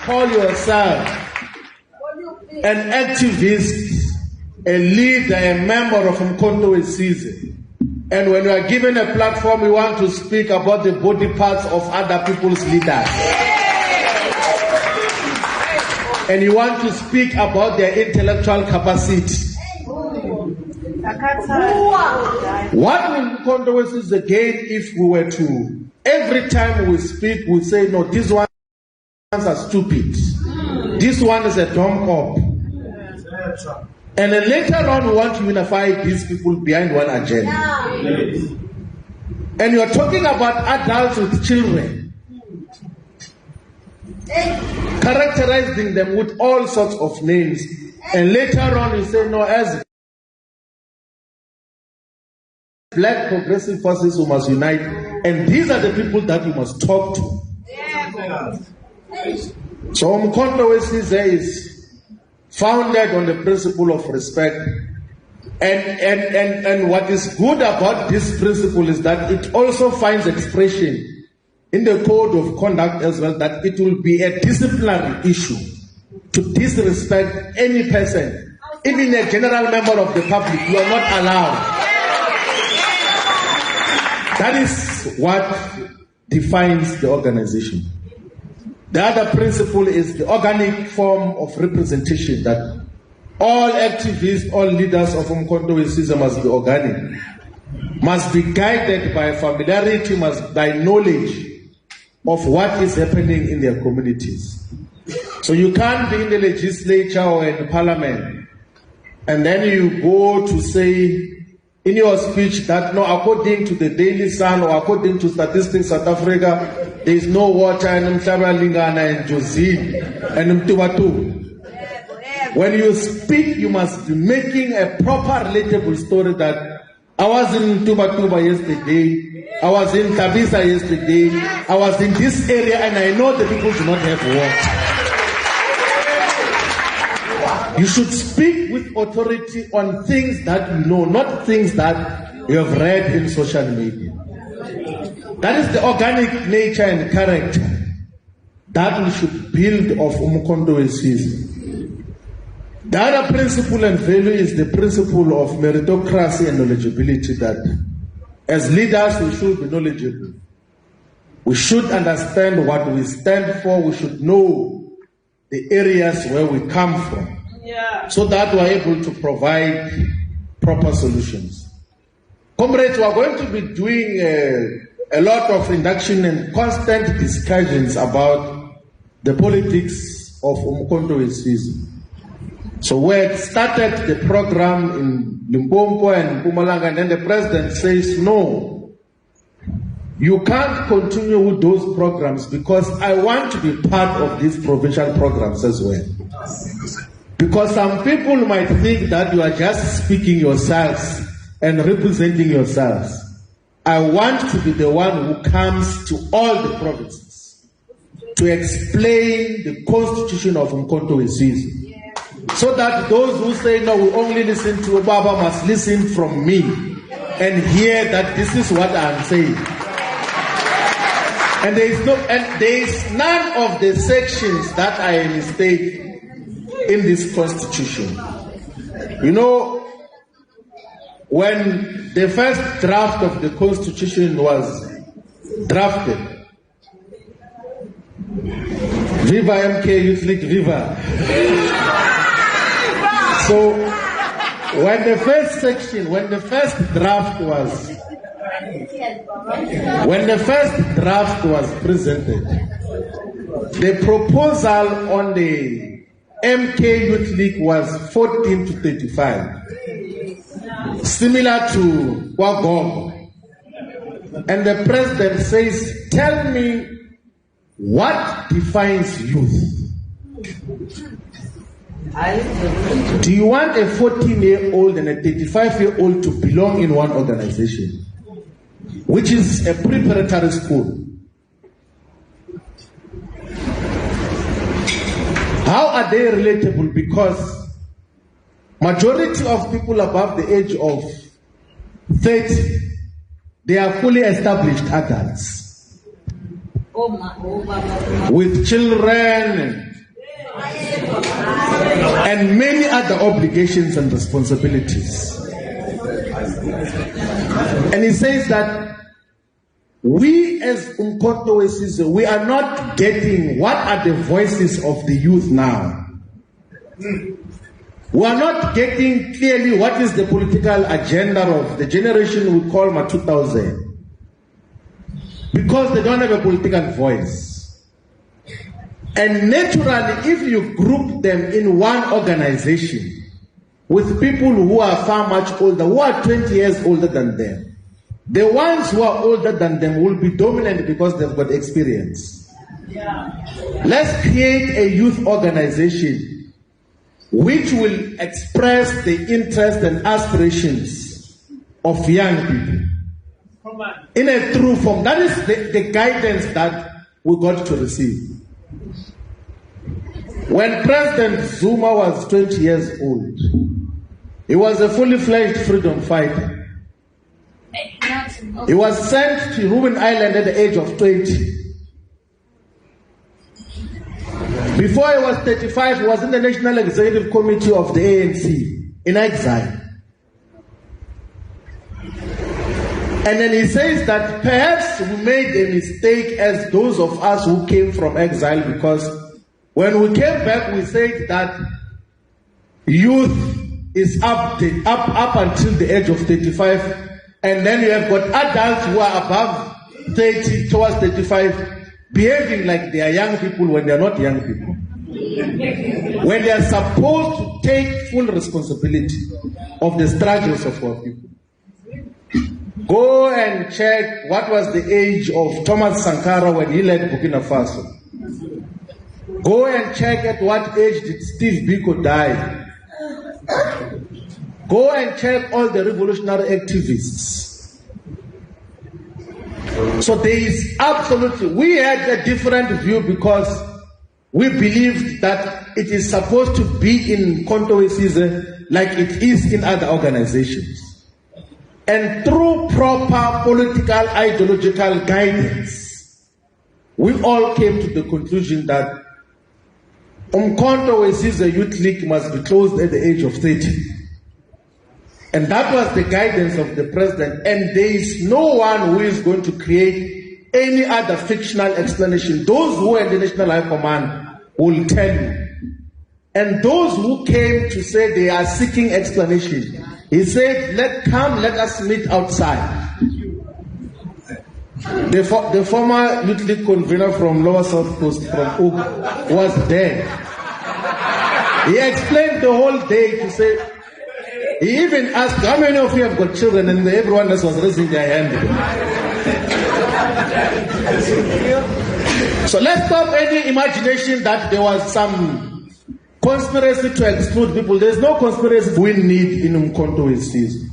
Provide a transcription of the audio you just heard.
call yourself an activist, a leader, a member of Umkhonto WeSizwe, and when you are given a platform, you want to speak about the body parts of other people's leaders, and you want to speak about their intellectual capacity, what will Umkhonto WeSizwe gain if we were to, every time we speak, we say, no, these ones are stupid, this one is a dumb cop, and then later on we want to unify these people behind one agenda. And you're talking about adults with children, characterizing them with all sorts of names, and later on you say, no, as black progressive forces who must unite, and these are the people that you must talk to. So Umkhonto WeSizwe is founded on the principle of respect, and what is good about this principle is that it also finds expression in the code of conduct as well, that it will be a disciplinary issue to disrespect any person, even a general member of the public. You are not allowed. That is what defines the organization. The other principle is the organic form of representation, that all activists, all leaders of Umkhonto WeSizwe must be organic, must be guided by familiarity, must by knowledge of what is happening in their communities. So you can't be in the legislature or in parliament and then you go to say in your speech that, no, according to the Daily Sun or according to Statistics South Africa, there is no water in Mhlaba-Lingana and Jozini and Mtubatu. When you speak, you must be making a proper relatable story that I was in Mtubatuba yesterday, I was in Tabisa yesterday, I was in this area and I know the people do not have water. You should speak with authority on things that you know, not things that you have read in social media. That is the organic nature and character that we should build of Umkhonto WeSizwe. The other principle and value is the principle of meritocracy and knowledgeability, that as leaders we should be knowledgeable. We should understand what we stand for. We should know the areas where we come from, so that we are able to provide proper solutions. Comrades, we are going to be doing a lot of induction and constant discussions about the politics of Umkhonto WeSizwe. So we had started the program in Limpopo and Mpumalanga, and then the president says, no, you can't continue with those programs because I want to be part of these provincial programs as well. Because some people might think that you are just speaking yourselves and representing yourselves. I want to be the one who comes to all the provinces to explain the constitution of Umkhonto WeSizwe, so that those who say, no, we only listen to Obaba must listen from me and hear that this is what I'm saying. And there is none of the sections that I mistake in this constitution. You know, when the first draft of the constitution was drafted, Viva MK Youth League, Viva! So, when the first draft was presented, the proposal on the MK Youth League was 14 to 35, similar to Wagogo. And the president says, tell me what defines youth. Do you want a 14-year-old and a 35-year-old to belong in one organization, which is a preparatory school? How are they relatable? Because majority of people above the age of 30, they are fully established adults with children, and many other obligations and responsibilities. And he says that we as Umkhonto WeSizwe, we are not getting what are the voices of the youth now. We are not getting clearly what is the political agenda of the generation we call 2000. Because they don't have a political voice. And naturally, if you group them in one organization with people who are far much older, who are 20 years older than them, the ones who are older than them will be dominant because they've got experience. Let's create a youth organization which will express the interests and aspirations of young people in a true form. That is the guidance that we got to receive. When President Zuma was 20 years old, he was a fully fledged freedom fighter. He was sent to Robben Island at the age of 20. Before he was 35, he was in the National Executive Committee of the ANC in exile. And then he says that perhaps we made a mistake as those of us who came from exile, because when we came back, we said that youth is up until the age of 35. And then you have got adults who are above 30 towards 35 behaving like they are young people when they are not young people. When they are supposed to take full responsibility of the struggles of our people. Go and check what was the age of Thomas Sankara when he led Burkina Faso. Go and check at what age did Steve Biko die. Go and check all the revolutionary activists. So there is absolutely, we had a different view because we believed that it is supposed to be in Umkhonto WeSizwe like it is in other organizations. And through proper political, ideological guidance, we all came to the conclusion that Umkhonto WeSizwe Youth League must be closed at the age of 30. And that was the guidance of the president. And there is no one who is going to create any other fictional explanation. Those who are in the National High Command will tell you. And those who came to say they are seeking explanation, he said, let us meet outside. The former Youth League convener from Lower South Coast, from Ug, was there. He explained the whole day to say, he even asked, how many of you have got children? And everyone else was raising their hand. So let's stop any imagination that there was some conspiracy to exclude people. There's no conspiracy we need in Umkhonto WeSizwe.